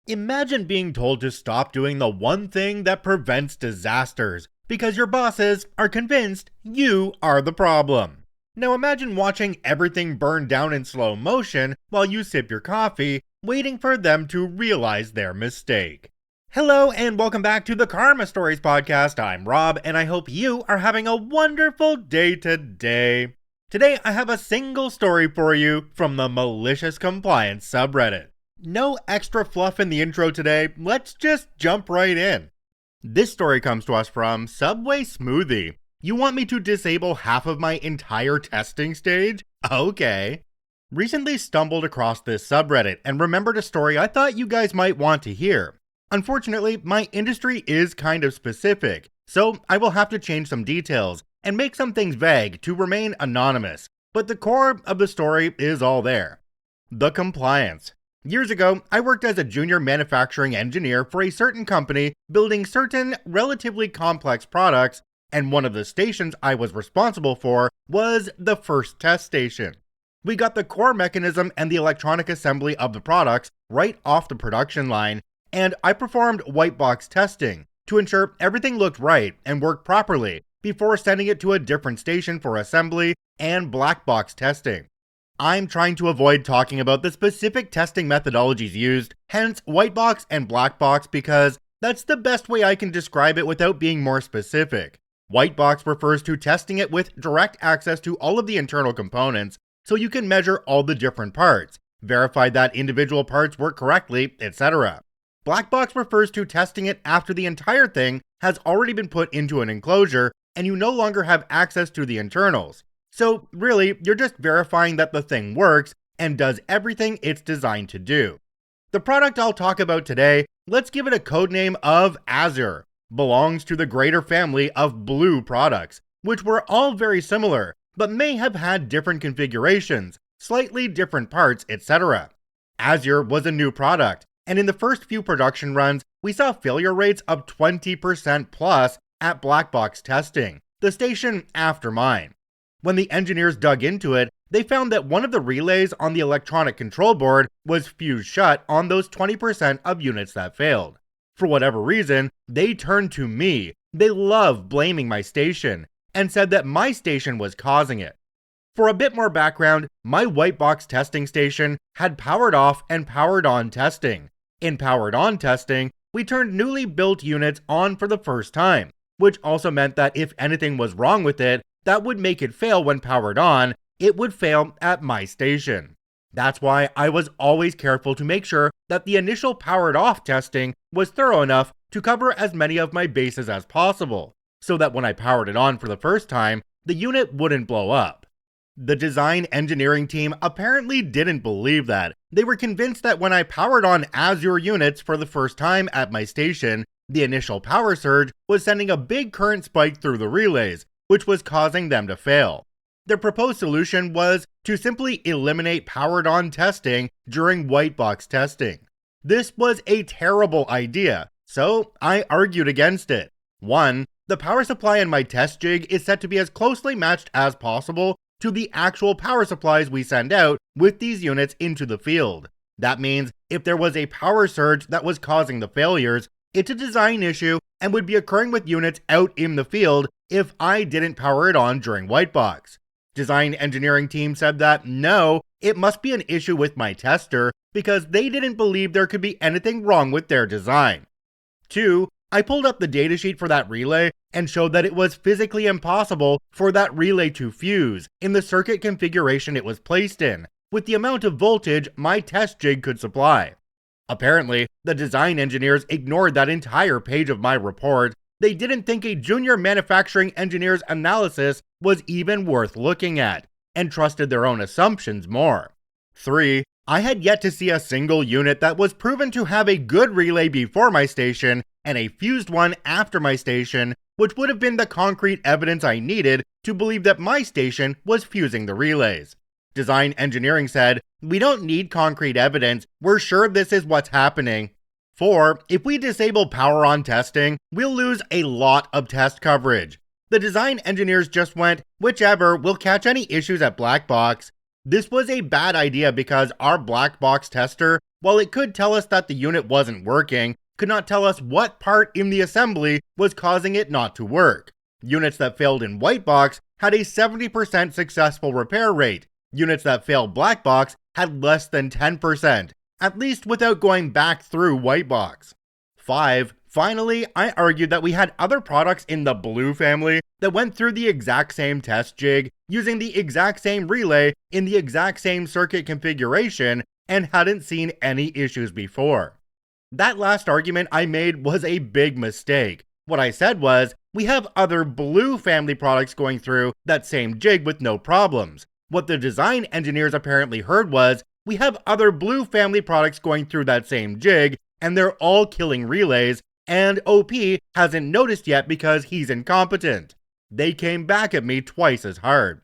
Imagine being told to stop doing the one thing that prevents disasters because your bosses are convinced you are the problem. Now imagine watching everything burn down in slow motion while you sip your coffee, waiting for them to realize their mistake. Hello and welcome back to the Karma Stories podcast. I'm Rob and I hope you are having a wonderful day today. Today I have a single story for you from the Malicious Compliance subreddit. No extra fluff in the intro today, let's just jump right in. This story comes to us from Subway Smoothie. You want me to disable half of my entire testing stage? Okay. Recently stumbled across this subreddit and remembered a story I thought you guys might want to hear. Unfortunately, my industry is kind of specific, so I will have to change some details and make some things vague to remain anonymous, but the core of the story is all there. The compliance. Years ago, I worked as a junior manufacturing engineer for a certain company building certain relatively complex products, and one of the stations I was responsible for was the first test station. We got the core mechanism and the electronic assembly of the products right off the production line, and I performed white box testing to ensure everything looked right and worked properly before sending it to a different station for assembly and black box testing. I'm trying to avoid talking about the specific testing methodologies used, hence white box and black box, because that's the best way I can describe it without being more specific. White box refers to testing it with direct access to all of the internal components, so you can measure all the different parts, verify that individual parts work correctly, etc. Black box refers to testing it after the entire thing has already been put into an enclosure and you no longer have access to the internals. So really, you're just verifying that the thing works and does everything it's designed to do. The product I'll talk about today, let's give it a codename of Azure, belongs to the greater family of blue products, which were all very similar, but may have had different configurations, slightly different parts, etc. Azure was a new product, and in the first few production runs, we saw failure rates of 20% plus at black box testing, the station after mine. When the engineers dug into it, they found that one of the relays on the electronic control board was fused shut on those 20% of units that failed. For whatever reason, they turned to me. They love blaming my station and said that my station was causing it. For a bit more background, my white box testing station had powered off and powered on testing. In powered on testing, we turned newly built units on for the first time, which also meant that if anything was wrong with it, that would make it fail when powered on, it would fail at my station. That's why I was always careful to make sure that the initial powered off testing was thorough enough to cover as many of my bases as possible, so that when I powered it on for the first time, the unit wouldn't blow up. The design engineering team apparently didn't believe that. They were convinced that when I powered on Azure units for the first time at my station, the initial power surge was sending a big current spike through the relays, which was causing them to fail. Their proposed solution was to simply eliminate powered on testing during white box testing. This was a terrible idea, so I argued against it. 1. The power supply in my test jig is set to be as closely matched as possible to the actual power supplies we send out with these units into the field. That means if there was a power surge that was causing the failures, it's a design issue and would be occurring with units out in the field if I didn't power it on during white box. Design engineering team said that no, it must be an issue with my tester because they didn't believe there could be anything wrong with their design. 2. I pulled up the datasheet for that relay and showed that it was physically impossible for that relay to fuse in the circuit configuration it was placed in, with the amount of voltage my test jig could supply. Apparently, the design engineers ignored that entire page of my report. They didn't think a junior manufacturing engineer's analysis was even worth looking at, and trusted their own assumptions more. 3. I had yet to see a single unit that was proven to have a good relay before my station and a fused one after my station, which would have been the concrete evidence I needed to believe that my station was fusing the relays. Design engineering said, "We don't need concrete evidence, we're sure this is what's happening." 4. If we disable power on testing, we'll lose a lot of test coverage. The design engineers just went, whichever, we'll catch any issues at black box. This was a bad idea because our black box tester While it could tell us that the unit wasn't working, could not tell us what part in the assembly was causing it not to work. Units that failed in white box had a 70% successful repair rate. Units that failed black box had less than 10%, at least without going back through white box. 5. Finally, I argued that we had other products in the blue family that went through the exact same test jig, using the exact same relay in the exact same circuit configuration, and hadn't seen any issues before. That last argument I made was a big mistake. What I said was, we have other blue family products going through that same jig with no problems. What the design engineers apparently heard was, we have other blue family products going through that same jig, and they're all killing relays, and OP hasn't noticed yet because he's incompetent. They came back at me twice as hard.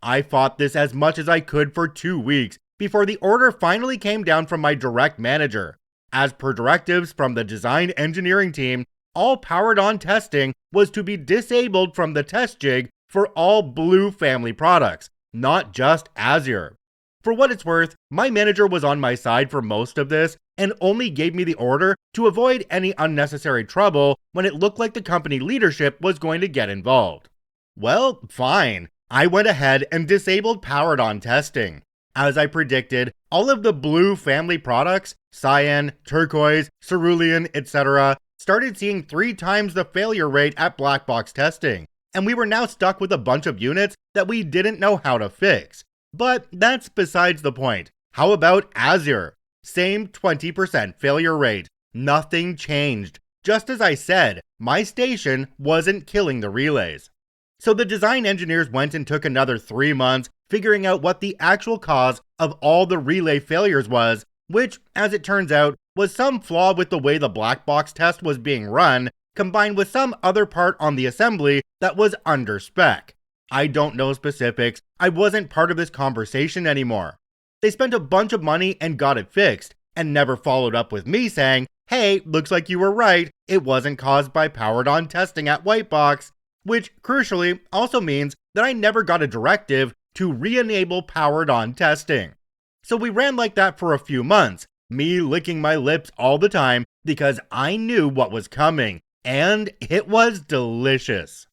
I fought this as much as I could for 2 weeks before the order finally came down from my direct manager. As per directives from the design engineering team, all powered-on testing was to be disabled from the test jig for all blue family products, not just Azure. For what it's worth, my manager was on my side for most of this and only gave me the order to avoid any unnecessary trouble when it looked like the company leadership was going to get involved. Well, fine. I went ahead and disabled powered-on testing. As I predicted, all of the blue family products, cyan, turquoise, cerulean, etc., started seeing 3 times the failure rate at black box testing, and we were now stuck with a bunch of units that we didn't know how to fix. But that's besides the point. How about Azure? Same 20% failure rate. Nothing changed. Just as I said, my station wasn't killing the relays. So the design engineers went and took another 3 months figuring out what the actual cause of all the relay failures was, which, as it turns out, was some flaw with the way the black box test was being run, combined with some other part on the assembly that was under spec. I don't know specifics. I wasn't part of this conversation anymore. They spent a bunch of money and got it fixed, and never followed up with me saying, hey, looks like you were right, it wasn't caused by powered-on testing at Whitebox, which, crucially, also means that I never got a directive to re-enable powered-on testing. So we ran like that for a few months, me licking my lips all the time because I knew what was coming, and it was delicious.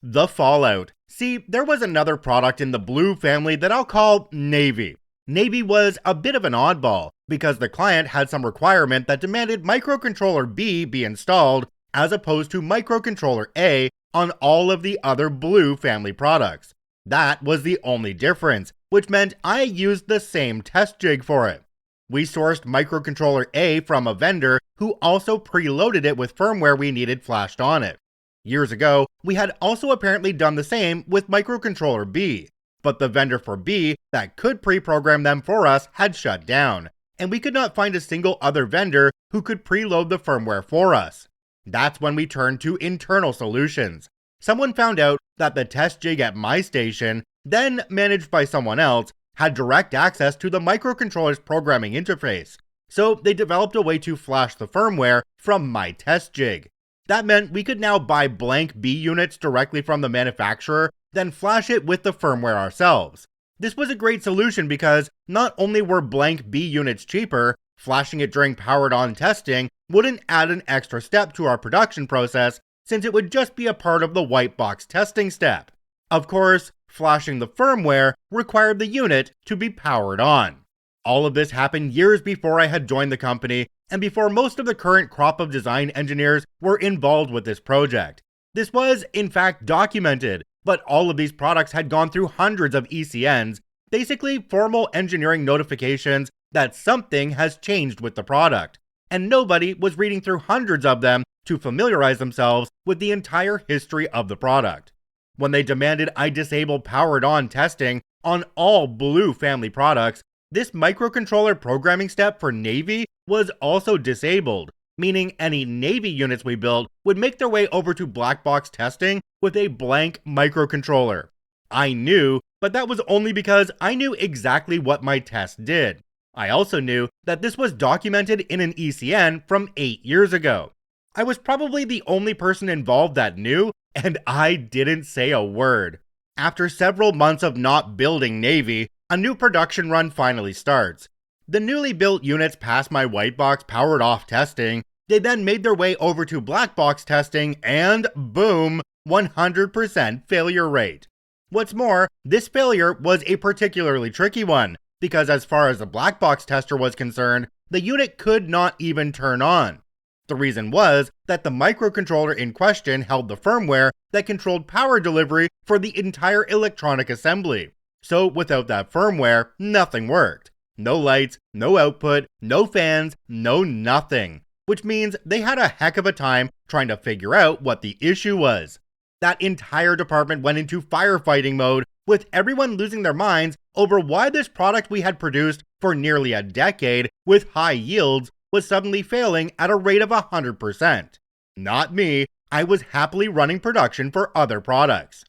The fallout. See, there was another product in the blue family that I'll call Navy. Navy was a bit of an oddball because the client had some requirement that demanded microcontroller B be installed as opposed to microcontroller A on all of the other blue family products. That was the only difference, which meant I used the same test jig for it. We sourced microcontroller A from a vendor who also preloaded it with firmware we needed flashed on it. Years ago, we had also apparently done the same with microcontroller B, but the vendor for B that could pre-program them for us had shut down, and we could not find a single other vendor who could preload the firmware for us. That's when we turned to internal solutions. Someone found out that the test jig at my station, then managed by someone else, had direct access to the microcontroller's programming interface, so they developed a way to flash the firmware from my test jig. That meant we could now buy blank B units directly from the manufacturer, then flash it with the firmware ourselves. This was a great solution because not only were blank B units cheaper, flashing it during powered-on testing wouldn't add an extra step to our production process since it would just be a part of the white box testing step. Of course, flashing the firmware required the unit to be powered on. All of this happened years before I had joined the company and before most of the current crop of design engineers were involved with this project. This was, in fact, documented, but all of these products had gone through hundreds of ECNs, basically formal engineering notifications that something has changed with the product, and nobody was reading through hundreds of them to familiarize themselves with the entire history of the product. When they demanded I disable powered-on testing on all blue family products, this microcontroller programming step for Navy was also disabled, meaning any Navy units we built would make their way over to black box testing with a blank microcontroller. I knew, but that was only because I knew exactly what my test did. I also knew that this was documented in an ECN from 8 years ago. I was probably the only person involved that knew, and I didn't say a word. After several months of not building Navy, a new production run finally starts. The newly built units passed my white box powered off testing. They then made their way over to black box testing and boom, 100% failure rate. What's more, this failure was a particularly tricky one, because as far as the black box tester was concerned, the unit could not even turn on. The reason was that the microcontroller in question held the firmware that controlled power delivery for the entire electronic assembly. So without that firmware, nothing worked. No lights, no output, no fans, no nothing. Which means they had a heck of a time trying to figure out what the issue was. That entire department went into firefighting mode, with everyone losing their minds over why this product we had produced for nearly a decade with high yields was suddenly failing at a rate of 100%. Not me, I was happily running production for other products.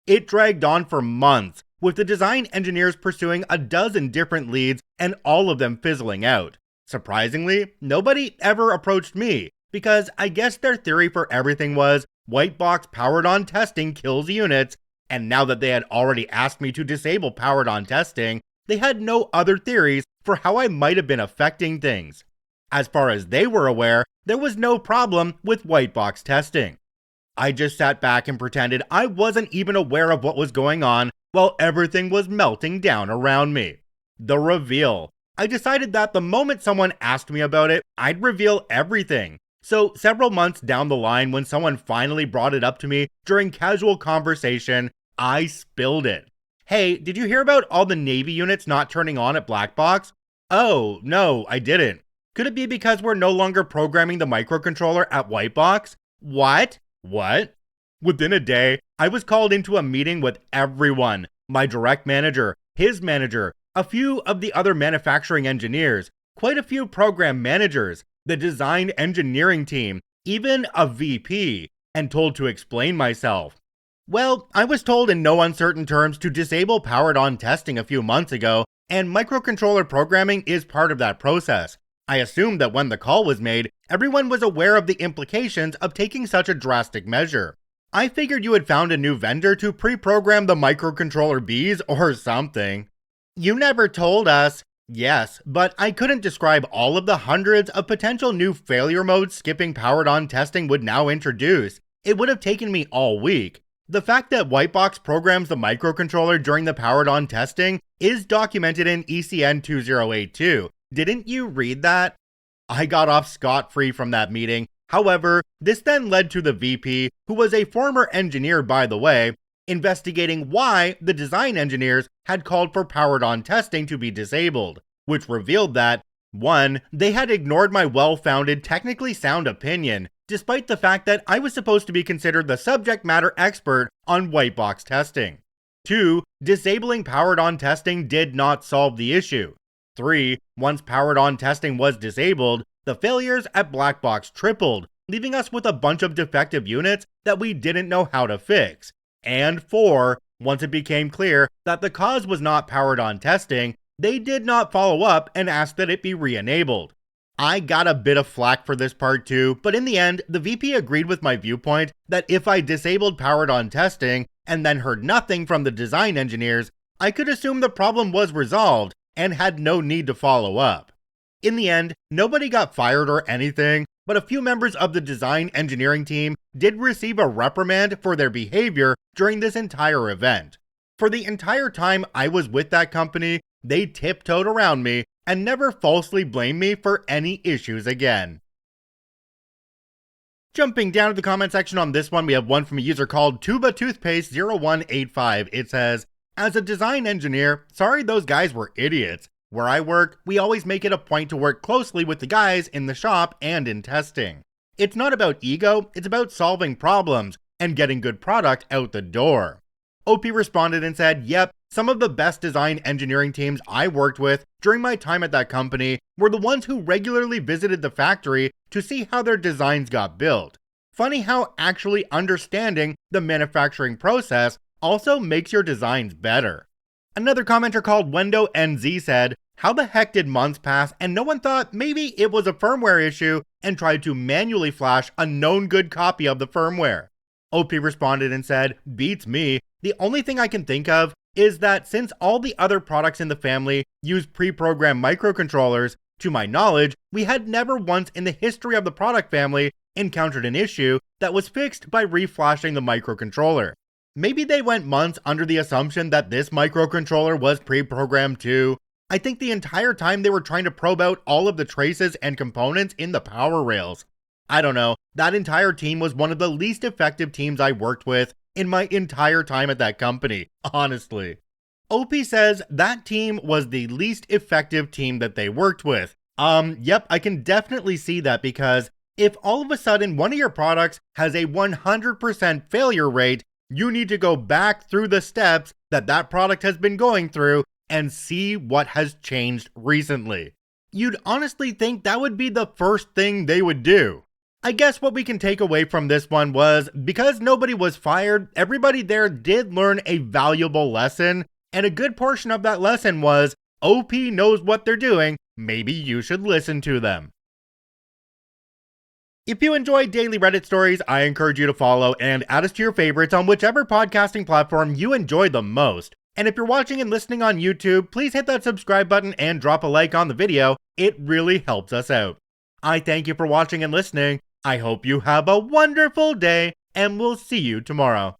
It dragged on for months, with the design engineers pursuing a dozen different leads and all of them fizzling out. Surprisingly, nobody ever approached me, because I guess their theory for everything was white box powered on testing kills units, and now that they had already asked me to disable powered on testing, they had no other theories for how I might have been affecting things. As far as they were aware, there was no problem with white box testing. I just sat back and pretended I wasn't even aware of what was going on while everything was melting down around me. The reveal. I decided that the moment someone asked me about it, I'd reveal everything. So several months down the line, when someone finally brought it up to me during casual conversation, I spilled it. Hey, did you hear about all the Navy units not turning on at Black Box? Oh, no, I didn't. Could it be because we're no longer programming the microcontroller at White Box? What? Within a day, I was called into a meeting with everyone. My direct manager, his manager, a few of the other manufacturing engineers, quite a few program managers, the design engineering team, even a VP, and told to explain myself. Well, I was told in no uncertain terms to disable powered on testing a few months ago, and microcontroller programming is part of that process. I assumed that when the call was made, everyone was aware of the implications of taking such a drastic measure. I figured you had found a new vendor to pre-program the microcontroller bees or something. You never told us. Yes, but I couldn't describe all of the hundreds of potential new failure modes skipping powered on testing would now introduce. It would have taken me all week. The fact that Whitebox programs the microcontroller during the powered on testing is documented in ECN 2082. Didn't you read that? I got off scot-free from that meeting. However, this then led to the VP, who was a former engineer by the way, investigating why the design engineers had called for powered on testing to be disabled, which revealed that 1. They had ignored my well-founded, technically sound opinion, despite the fact that I was supposed to be considered the subject matter expert on white box testing. 2. Disabling powered on testing did not solve the issue. 3. Once powered on testing was disabled, the failures at Black Box tripled, leaving us with a bunch of defective units that we didn't know how to fix. And 4. Once it became clear that the cause was not powered on testing, they did not follow up and asked that it be re-enabled. I got a bit of flack for this part too, but in the end, the VP agreed with my viewpoint that if I disabled powered on testing and then heard nothing from the design engineers, I could assume the problem was resolved and had no need to follow up. In the end, nobody got fired or anything, but a few members of the design engineering team did receive a reprimand for their behavior during this entire event. For the entire time I was with that company, they tiptoed around me and never falsely blamed me for any issues again. Jumping down to the comment section on this one, we have one from a user called Tuba Toothpaste 0185. It says, as a design engineer, sorry those guys were idiots. Where I work, we always make it a point to work closely with the guys in the shop and in testing. It's not about ego, it's about solving problems and getting good product out the door. OP responded and said, yep, some of the best design engineering teams I worked with during my time at that company were the ones who regularly visited the factory to see how their designs got built. Funny how actually understanding the manufacturing process also makes your designs better. Another commenter called Wendo NZ said, how the heck did months pass and no one thought maybe it was a firmware issue and tried to manually flash a known good copy of the firmware? OP responded and said, beats me. The only thing I can think of is that since all the other products in the family use pre-programmed microcontrollers, to my knowledge, we had never once in the history of the product family encountered an issue that was fixed by reflashing the microcontroller. Maybe they went months under the assumption that this microcontroller was pre-programmed too. I think the entire time they were trying to probe out all of the traces and components in the power rails. I don't know, that entire team was one of the least effective teams I worked with in my entire time at that company, honestly. OP says that team was the least effective team that they worked with. Yep, I can definitely see that, because if all of a sudden one of your products has a 100% failure rate, you need to go back through the steps that product has been going through and see what has changed recently. You'd honestly think that would be the first thing they would do. I guess what we can take away from this one was, because nobody was fired, everybody there did learn a valuable lesson, and a good portion of that lesson was, OP knows what they're doing, maybe you should listen to them. If you enjoy daily Reddit stories, I encourage you to follow and add us to your favorites on whichever podcasting platform you enjoy the most. And if you're watching and listening on YouTube, please hit that subscribe button and drop a like on the video. It really helps us out. I thank you for watching and listening. I hope you have a wonderful day, and we'll see you tomorrow.